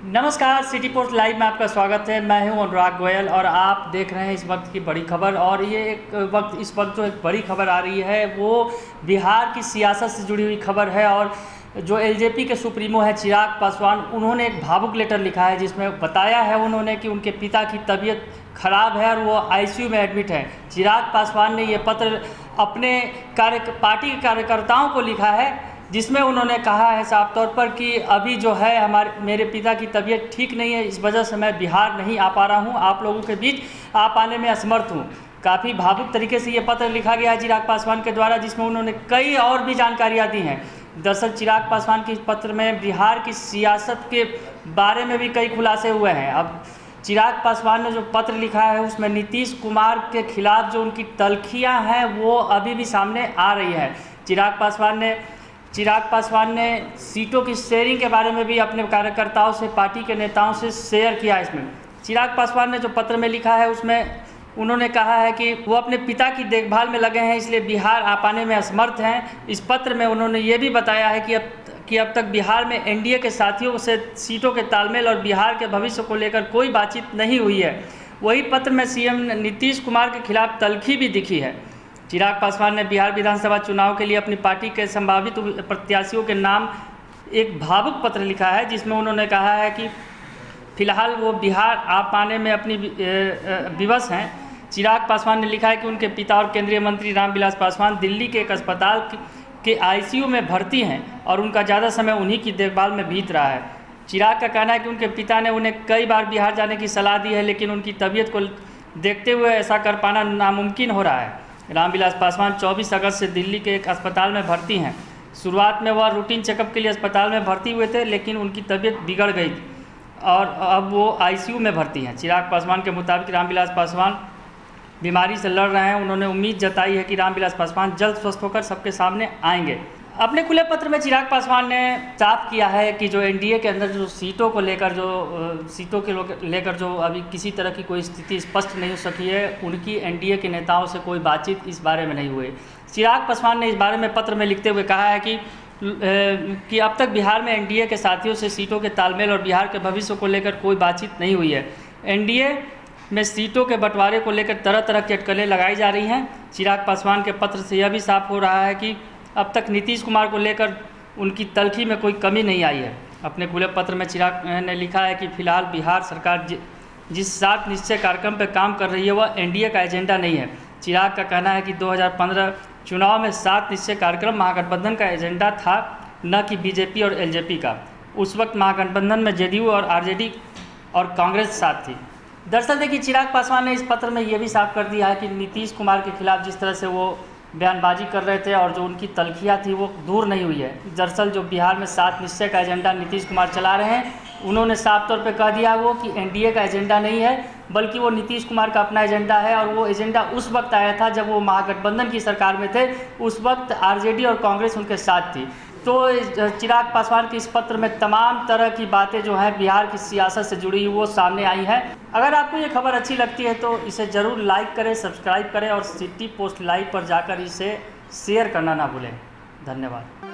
नमस्कार, city post live में आपका स्वागत है। मैं हूं अनुराग गोयल और आप देख रहे हैं इस वक्त की बड़ी खबर। और ये इस वक्त जो एक बड़ी खबर आ रही है वो बिहार की सियासत से जुड़ी हुई खबर है। और जो एलजेपी के सुप्रीमो हैं चिराग पासवान, उन्होंने एक भावुक लेटर लिखा है जिसमें बताया है उन्होंने कि उनके पिता की तबीयत खराब है और वो आईसीयू में एडमिट है। चिराग पासवान ने ये पत्र अपने पार्टी के कार्यकर्ताओं को लिखा है जिसमें उन्होंने कहा है साफ तौर पर कि अभी जो है मेरे पिता की तबीयत ठीक नहीं है, इस वजह से मैं बिहार नहीं आ पा रहा हूं, आप लोगों के बीच आ पाने में असमर्थ हूं। काफ़ी भावुक तरीके से ये पत्र लिखा गया है चिराग पासवान के द्वारा, जिसमें उन्होंने कई और भी जानकारियाँ दी हैं। दरअसल चिराग पासवान के इस पत्र में बिहार की सियासत के बारे में भी कई खुलासे हुए हैं। अब चिराग पासवान ने जो पत्र लिखा है उसमें नीतीश कुमार के खिलाफ जो उनकी तल्खियाँ हैं वो अभी भी सामने आ रही है। चिराग पासवान ने सीटों की शेयरिंग के बारे में भी अपने कार्यकर्ताओं से, पार्टी के नेताओं से शेयर किया। इसमें चिराग पासवान ने जो पत्र में लिखा है उसमें उन्होंने कहा है कि वो अपने पिता की देखभाल में लगे हैं, इसलिए बिहार आ पाने में असमर्थ हैं। इस पत्र में उन्होंने ये भी बताया है कि अब तक बिहार में एनडीए के साथियों से सीटों के तालमेल और बिहार के भविष्य को लेकर कोई बातचीत नहीं हुई है। वही पत्र में सीएम नीतीश कुमार के खिलाफ तल्खी भी दिखी है। चिराग पासवान ने बिहार विधानसभा चुनाव के लिए अपनी पार्टी के संभावित प्रत्याशियों के नाम एक भावुक पत्र लिखा है जिसमें उन्होंने कहा है कि फिलहाल वो बिहार आ पाने में अपनी विवश हैं। चिराग पासवान ने लिखा है कि उनके पिता और केंद्रीय मंत्री रामविलास पासवान दिल्ली के एक अस्पताल के आईसीयू में भर्ती हैं और उनका ज़्यादा समय उन्हीं की देखभाल में बीत रहा है। चिराग का कहना है कि उनके पिता ने उन्हें कई बार बिहार जाने की सलाह दी है, लेकिन उनकी तबीयत को देखते हुए ऐसा कर पाना नामुमकिन हो रहा है। रामविलास पासवान 24 अगस्त से दिल्ली के एक अस्पताल में भर्ती हैं। शुरुआत में वह रूटीन चेकअप के लिए अस्पताल में भर्ती हुए थे, लेकिन उनकी तबीयत बिगड़ गई और अब वो आईसीयू में भर्ती हैं। चिराग पासवान के मुताबिक रामविलास पासवान बीमारी से लड़ रहे हैं। उन्होंने उम्मीद जताई है कि रामविलास पासवान जल्द स्वस्थ होकर सबके सामने आएंगे। अपने खुले पत्र में चिराग पासवान ने साफ किया है कि जो एनडीए के अंदर जो सीटों के लेकर जो अभी किसी तरह की कोई स्थिति स्पष्ट नहीं हो सकी है, उनकी एनडीए के नेताओं से कोई बातचीत इस बारे में नहीं हुई। चिराग पासवान ने इस बारे में पत्र में लिखते हुए कहा है कि अब तक बिहार में एनडीए के साथियों से सीटों के तालमेल और बिहार के भविष्य को लेकर कोई बातचीत नहीं हुई है। एनडीए में सीटों के बंटवारे को लेकर तरह तरह की अटकलें लगाई जा रही हैं। चिराग पासवान के पत्र से यह भी साफ हो रहा है कि अब तक नीतीश कुमार को लेकर उनकी तल्खी में कोई कमी नहीं आई है। अपने खुले पत्र में चिराग ने लिखा है कि फिलहाल बिहार सरकार जिस 7 निश्चय कार्यक्रम पर काम कर रही है वह एनडीए का एजेंडा नहीं है। चिराग का कहना है कि 2015 चुनाव में 7 निश्चय कार्यक्रम महागठबंधन का एजेंडा था, न कि बीजेपी और एलजेपी का। उस वक्त महागठबंधन में जेडीयू और आरजेडी और कांग्रेस साथ थी। दरअसल देखिए, चिराग पासवान ने इस पत्र में ये भी साफ कर दिया है कि नीतीश कुमार के खिलाफ जिस तरह से वो बयानबाजी कर रहे थे और जो उनकी तल्खियाँ थी वो दूर नहीं हुई है। दरअसल जो बिहार में 7 निश्चय का एजेंडा नीतीश कुमार चला रहे हैं, उन्होंने साफ तौर पे कह दिया वो कि एनडीए का एजेंडा नहीं है, बल्कि वो नीतीश कुमार का अपना एजेंडा है। और वो एजेंडा उस वक्त आया था जब वो महागठबंधन की सरकार में थे, उस वक्त आरजेडी और कांग्रेस उनके साथ थी। तो चिराग पासवान के इस पत्र में तमाम तरह की बातें जो हैं बिहार की सियासत से जुड़ी वो सामने आई हैं। अगर आपको ये खबर अच्छी लगती है तो इसे ज़रूर लाइक करें, सब्सक्राइब करें और सिटी पोस्ट लाइव पर जाकर इसे शेयर करना ना भूलें। धन्यवाद।